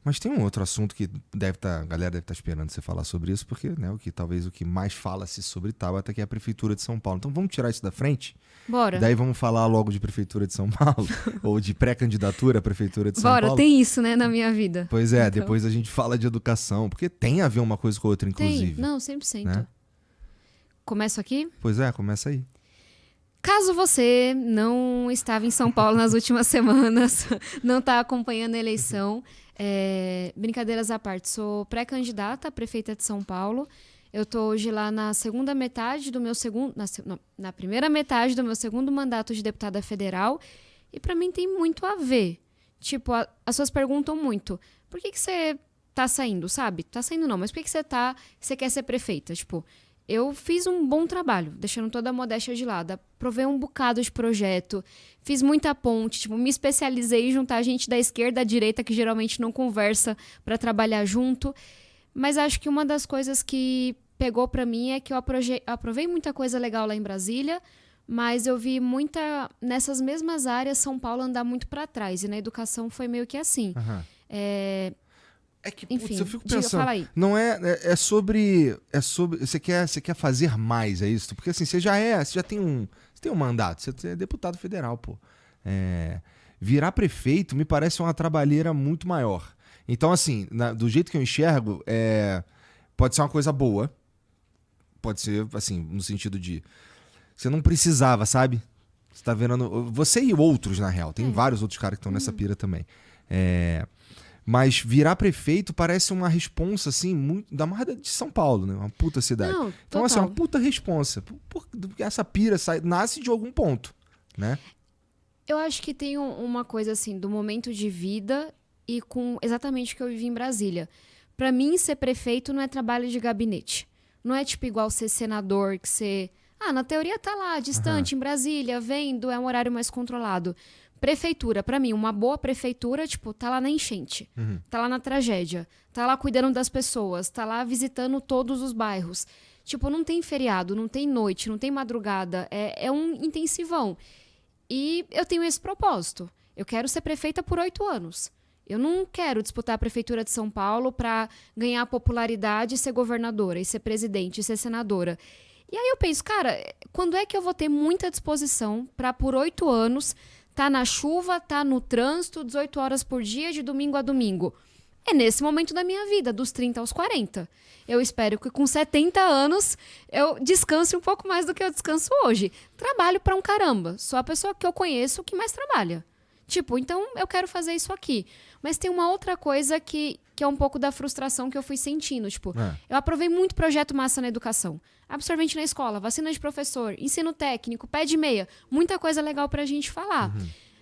Mas tem um outro assunto que a galera deve estar esperando você falar sobre isso, porque né, talvez o que mais fala-se sobre Tabata que é a Prefeitura de São Paulo. Então vamos tirar isso da frente? Bora. Daí vamos falar logo de Prefeitura de São Paulo, ou de pré-candidatura à Prefeitura de São Bora, Paulo. tem isso, né, na minha vida. Pois é, Então, depois a gente fala de educação, porque tem a ver uma coisa com a outra, inclusive. tem. Não, 100%. Né? Começo aqui? Pois é, começa aí. Caso você não estava em São Paulo nas últimas semanas, não está acompanhando a eleição, brincadeiras à parte, sou pré-candidata a prefeita de São Paulo. Eu estou hoje lá na segunda metade do meu segundo... Na primeira metade do meu segundo mandato de deputada federal. E para mim tem muito a ver. Tipo, as pessoas perguntam muito, por que você tá saindo, sabe? Tá saindo não, mas por que você quer ser prefeita? Tipo... Eu fiz um bom trabalho, deixando toda a modéstia de lado. Aprovei um bocado de projeto, fiz muita ponte, tipo, me especializei em juntar gente da esquerda e da direita que geralmente não conversa para trabalhar junto. Mas acho que uma das coisas que pegou para mim é que eu aprovei muita coisa legal lá em Brasília, mas eu vi nessas mesmas áreas São Paulo andar muito para trás. E na educação foi meio que assim. Uhum. É que, Enfim, putz, eu fico pensando, fala aí. não é sobre, você quer fazer mais, é isso? Porque assim, você já tem um mandato, você é deputado federal, pô. Virar prefeito me parece uma trabalheira muito maior. Então, assim, do jeito que eu enxergo, pode ser uma coisa boa, pode ser, assim, no sentido de, você não precisava, sabe? Você tá vendo, você e outros, na real, tem vários outros caras que estão nessa pira também. Mas virar prefeito parece uma responsa, assim, muito da marra de São Paulo, né? Uma puta cidade. Não, então, total. assim, uma puta responsa. Porque essa pira nasce de algum ponto, né? Eu acho que tem uma coisa, assim, do momento de vida e com exatamente o que eu vivi em Brasília. Pra mim, ser prefeito não é trabalho de gabinete. Não é, tipo, igual ser senador, que você... na teoria tá lá, distante, em Brasília, vendo, é um horário mais controlado. Prefeitura, pra mim, uma boa prefeitura, tipo, tá lá na enchente, tá lá na tragédia, tá lá cuidando das pessoas, tá lá visitando todos os bairros. Tipo, não tem feriado, não tem noite, não tem madrugada, é um intensivão. E eu tenho esse propósito. Eu quero ser prefeita por 8 anos. Eu não quero disputar a prefeitura de São Paulo pra ganhar popularidade e ser governadora, e ser presidente, e ser senadora. E aí eu penso, cara, quando é que eu vou ter muita disposição pra, por 8 anos... Tá na chuva, tá no trânsito, 18 horas por dia, de domingo a domingo. É nesse momento da minha vida, dos 30 aos 40. Eu espero que com 70 anos eu descanse um pouco mais do que eu descanso hoje. Trabalho pra um caramba. Sou a pessoa que eu conheço que mais trabalha. Tipo, então eu quero fazer isso aqui. Mas tem uma outra coisa que é um pouco da frustração que eu fui sentindo. Tipo, eu aprovei muito projeto massa na educação. Absorvente na escola, vacina de professor, ensino técnico, pé de meia. Muita coisa legal pra gente falar.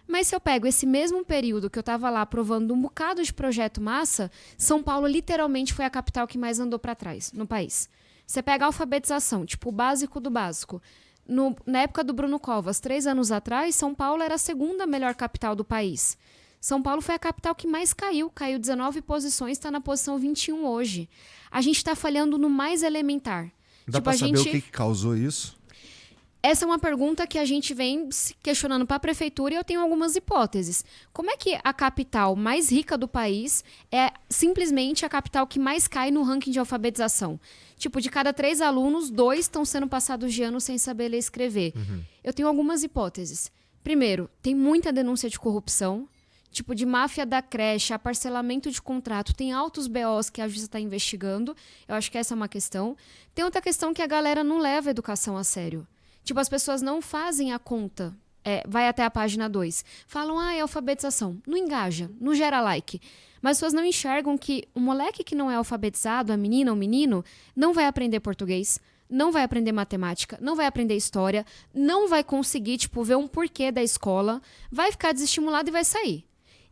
Mas se eu pego esse mesmo período que eu tava lá aprovando um bocado de projeto massa, São Paulo literalmente foi a capital que mais andou pra trás no país. Você pega a alfabetização, tipo o básico do básico. Na época do Bruno Covas, 3 anos atrás, São Paulo era a segunda melhor capital do país. São Paulo foi a capital que mais caiu 19 posições, está na posição 21 hoje. A gente está falhando no mais elementar. Dá pra saber o que causou isso? Essa é uma pergunta que a gente vem se questionando para a prefeitura e eu tenho algumas hipóteses. Como é que a capital mais rica do país é simplesmente a capital que mais cai no ranking de alfabetização? Tipo, de cada 3 alunos, 2 estão sendo passados de ano sem saber ler e escrever. Eu tenho algumas hipóteses. Primeiro, tem muita denúncia de corrupção. Tipo, de máfia da creche, a parcelamento de contrato. Tem altos BOs que a justiça está investigando. Eu acho que essa é uma questão. Tem outra questão que a galera não leva a educação a sério. Tipo, as pessoas não fazem a conta. Vai até a página 2. Falam, é alfabetização. Não engaja, não gera like. Mas as pessoas não enxergam que o moleque que não é alfabetizado, a menina ou o menino, não vai aprender português, não vai aprender matemática, não vai aprender história, não vai conseguir, tipo, ver um porquê da escola, vai ficar desestimulado e vai sair.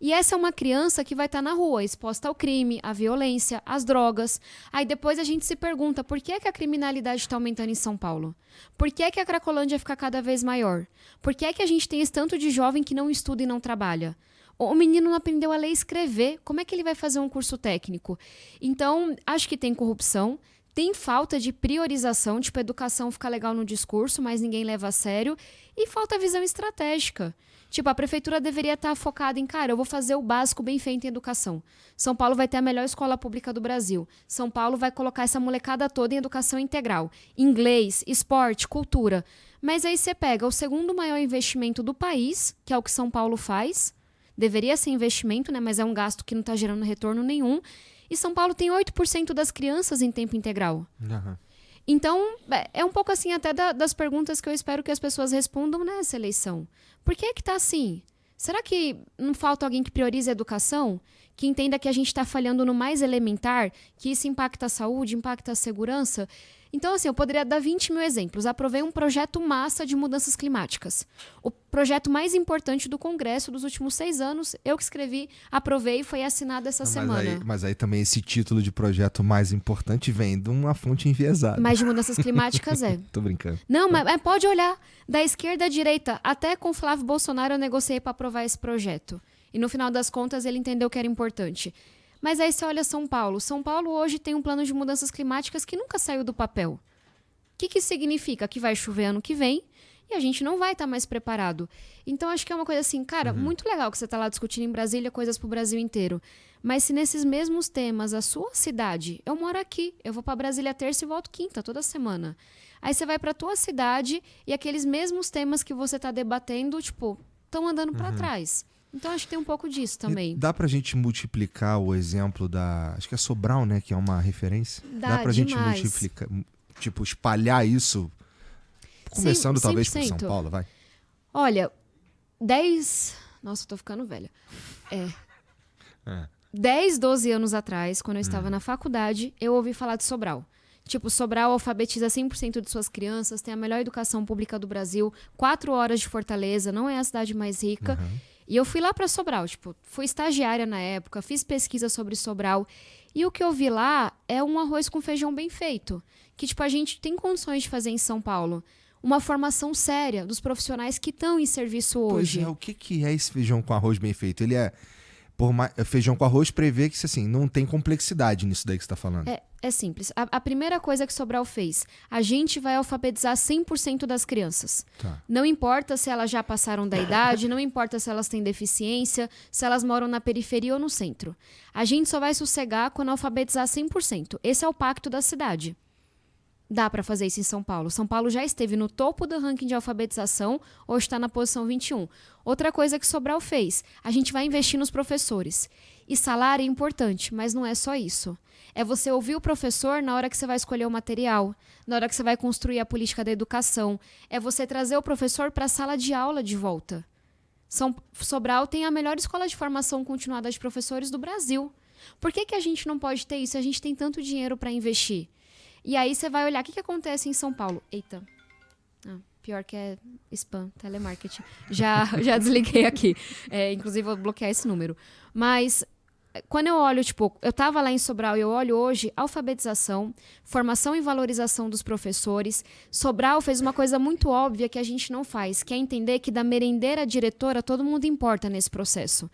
E essa é uma criança que vai estar na rua, exposta ao crime, à violência, às drogas. Aí depois a gente se pergunta, por que é que a criminalidade está aumentando em São Paulo? Por que é que a Cracolândia fica cada vez maior? Por que é que a gente tem esse tanto de jovem que não estuda e não trabalha? O menino não aprendeu a ler e escrever, como é que ele vai fazer um curso técnico? Então, acho que tem corrupção, tem falta de priorização, tipo, a educação fica legal no discurso, mas ninguém leva a sério, e falta visão estratégica. Tipo, a prefeitura deveria estar focada em, cara, eu vou fazer o básico bem feito em educação. São Paulo vai ter a melhor escola pública do Brasil. São Paulo vai colocar essa molecada toda em educação integral. Inglês, esporte, cultura. Mas aí você pega o segundo maior investimento do país, que é o que São Paulo faz. Deveria ser investimento, né? Mas é um gasto que não está gerando retorno nenhum. E São Paulo tem 8% das crianças em tempo integral. Aham. Então, é um pouco assim até das perguntas que eu espero que as pessoas respondam nessa eleição. Por que que tá assim? Será que não falta alguém que priorize a educação? Que entenda que a gente está falhando no mais elementar? Que isso impacta a saúde, impacta a segurança? Então, assim, eu poderia dar 20 mil exemplos. Aprovei um projeto massa de mudanças climáticas. O projeto mais importante do Congresso dos últimos 6 anos, eu que escrevi, aprovei e foi assinado essa semana. Mas aí também esse título de projeto mais importante vem de uma fonte enviesada. Mas de mudanças climáticas é. Tô brincando. Não, mas pode olhar. Da esquerda à direita, até com Flávio Bolsonaro eu negociei para aprovar esse projeto. E no final das contas ele entendeu que era importante. Mas aí você olha São Paulo. São Paulo hoje tem um plano de mudanças climáticas que nunca saiu do papel. O que isso significa? Que vai chover ano que vem e a gente não vai estar mais preparado. Então acho que é uma coisa assim, cara, muito legal que você está lá discutindo em Brasília coisas para o Brasil inteiro. Mas se nesses mesmos temas a sua cidade, eu moro aqui, eu vou para Brasília terça e volto quinta, toda semana. Aí você vai para tua cidade e aqueles mesmos temas que você está debatendo, tipo, estão andando para trás. Então acho que tem um pouco disso também. Dá pra gente multiplicar o exemplo da... Acho que é Sobral, né? Que é uma referência. Dá pra gente multiplicar, tipo, espalhar isso, começando talvez por São Paulo, vai? Olha, 10... Nossa, eu tô ficando velha. 10, 12 anos atrás, quando eu estava na faculdade, eu ouvi falar de Sobral. Tipo, Sobral alfabetiza 100% de suas crianças, tem a melhor educação pública do Brasil, 4 horas de Fortaleza, não é a cidade mais rica. E eu fui lá para Sobral, tipo, fui estagiária na época, fiz pesquisa sobre Sobral. E o que eu vi lá é um arroz com feijão bem feito. Que, tipo, a gente tem condições de fazer em São Paulo. Uma formação séria dos profissionais que estão em serviço hoje. Pois é, o que é esse feijão com arroz bem feito? Ele é... Feijão com arroz prevê que, assim, não tem complexidade nisso daí que você tá falando. É simples. A primeira coisa que Sobral fez, a gente vai alfabetizar 100% das crianças. Tá. Não importa se elas já passaram da idade, não importa se elas têm deficiência, se elas moram na periferia ou no centro. A gente só vai sossegar quando alfabetizar 100%. Esse é o pacto da cidade. Dá para fazer isso em São Paulo. São Paulo já esteve no topo do ranking de alfabetização, hoje está na posição 21. Outra coisa que Sobral fez, a gente vai investir nos professores. E salário é importante, mas não é só isso. É você ouvir o professor na hora que você vai escolher o material, na hora que você vai construir a política da educação. É você trazer o professor para a sala de aula de volta. Sobral tem a melhor escola de formação continuada de professores do Brasil. Por que a gente não pode ter isso? A gente tem tanto dinheiro para investir. E aí você vai olhar o que acontece em São Paulo. Eita. Pior que é spam, telemarketing. Já desliguei aqui. Inclusive, vou bloquear esse número. Mas quando eu olho, tipo, eu tava lá em Sobral e eu olho hoje, alfabetização, formação e valorização dos professores. Sobral fez uma coisa muito óbvia que a gente não faz, que é entender que da merendeira à diretora todo mundo importa nesse processo.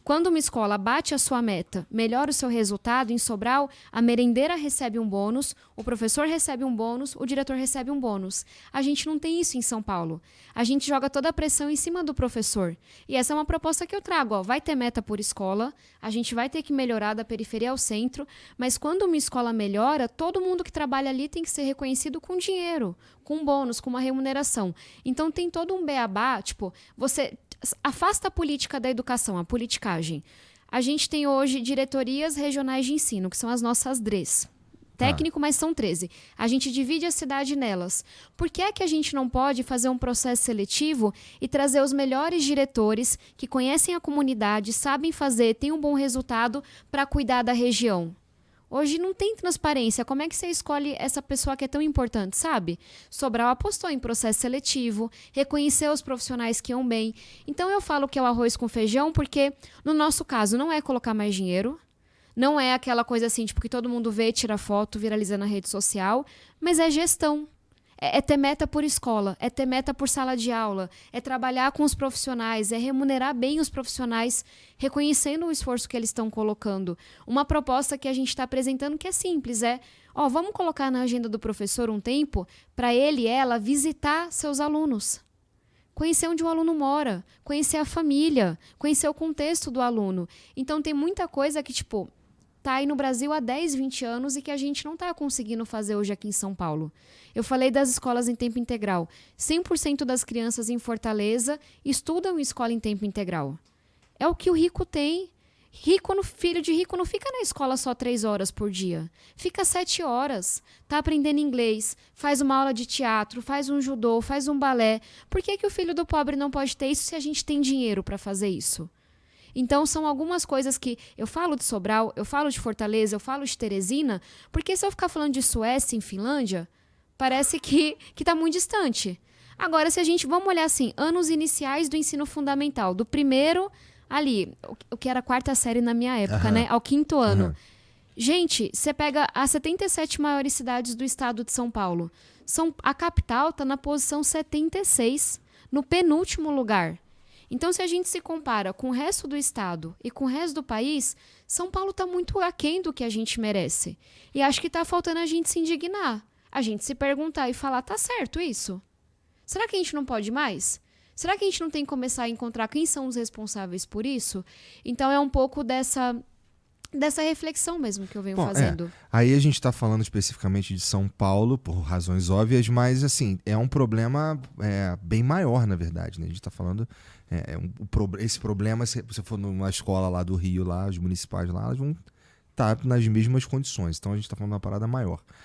Quando uma escola bate a sua meta, melhora o seu resultado, em Sobral, a merendeira recebe um bônus, o professor recebe um bônus, o diretor recebe um bônus. A gente não tem isso em São Paulo. A gente joga toda a pressão em cima do professor. E essa é uma proposta que eu trago. Ó, vai ter meta por escola, a gente vai ter que melhorar da periferia ao centro, mas quando uma escola melhora, todo mundo que trabalha ali tem que ser reconhecido com dinheiro, com bônus, com uma remuneração. Então tem todo um beabá, tipo, você... Afasta a política da educação, a politicagem. A gente tem hoje diretorias regionais de ensino, que são as nossas DREs. Técnico, mas são 13. A gente divide a cidade nelas. Por que é que a gente não pode fazer um processo seletivo e trazer os melhores diretores que conhecem a comunidade, sabem fazer, têm um bom resultado para cuidar da região? Hoje não tem transparência. Como é que você escolhe essa pessoa que é tão importante, sabe? Sobral apostou em processo seletivo, reconheceu os profissionais que iam bem. Então eu falo que é o arroz com feijão porque, no nosso caso, não é colocar mais dinheiro, não é aquela coisa assim, tipo, que todo mundo vê, tira foto, viraliza na rede social, mas é gestão. É ter meta por escola, é ter meta por sala de aula, é trabalhar com os profissionais, é remunerar bem os profissionais, reconhecendo o esforço que eles estão colocando. Uma proposta que a gente está apresentando que é simples, vamos colocar na agenda do professor um tempo para ele e ela visitar seus alunos. conhecer onde o aluno mora, conhecer a família, conhecer o contexto do aluno. Então tem muita coisa que, tipo, tá aí no Brasil há 10, 20 anos e que a gente não tá conseguindo fazer hoje aqui em São Paulo. Eu falei das escolas em tempo integral. 100% das crianças em Fortaleza estudam em escola em tempo integral. É o que o rico tem. Filho de rico não fica na escola só 3 horas por dia. Fica 7 horas. Tá aprendendo inglês, faz uma aula de teatro, faz um judô, faz um balé. Por que o filho do pobre não pode ter isso se a gente tem dinheiro para fazer isso? Então, são algumas coisas que eu falo de Sobral, eu falo de Fortaleza, eu falo de Teresina, porque se eu ficar falando de Suécia e Finlândia, parece que tá muito distante. Agora, se a gente, vamos olhar assim, anos iniciais do ensino fundamental, do primeiro ali, o que era a 4ª série na minha época, né, ao 5º ano. Gente, você pega as 77 maiores cidades do estado de São Paulo. A capital está na posição 76, no penúltimo lugar. Então, se a gente se compara com o resto do estado e com o resto do país, São Paulo está muito aquém do que a gente merece. E acho que está faltando a gente se indignar. A gente se perguntar e falar, tá certo isso? Será que a gente não pode mais? Será que a gente não tem que começar a encontrar quem são os responsáveis por isso? Então, é um pouco dessa reflexão mesmo que eu venho fazendo. Aí a gente está falando especificamente de São Paulo, por razões óbvias, mas assim, é um problema bem maior, na verdade. Né? A gente está falando... esse problema, se você for numa escola lá do Rio, lá, os municipais lá, elas vão estar nas mesmas condições. Então a gente está falando de uma parada maior.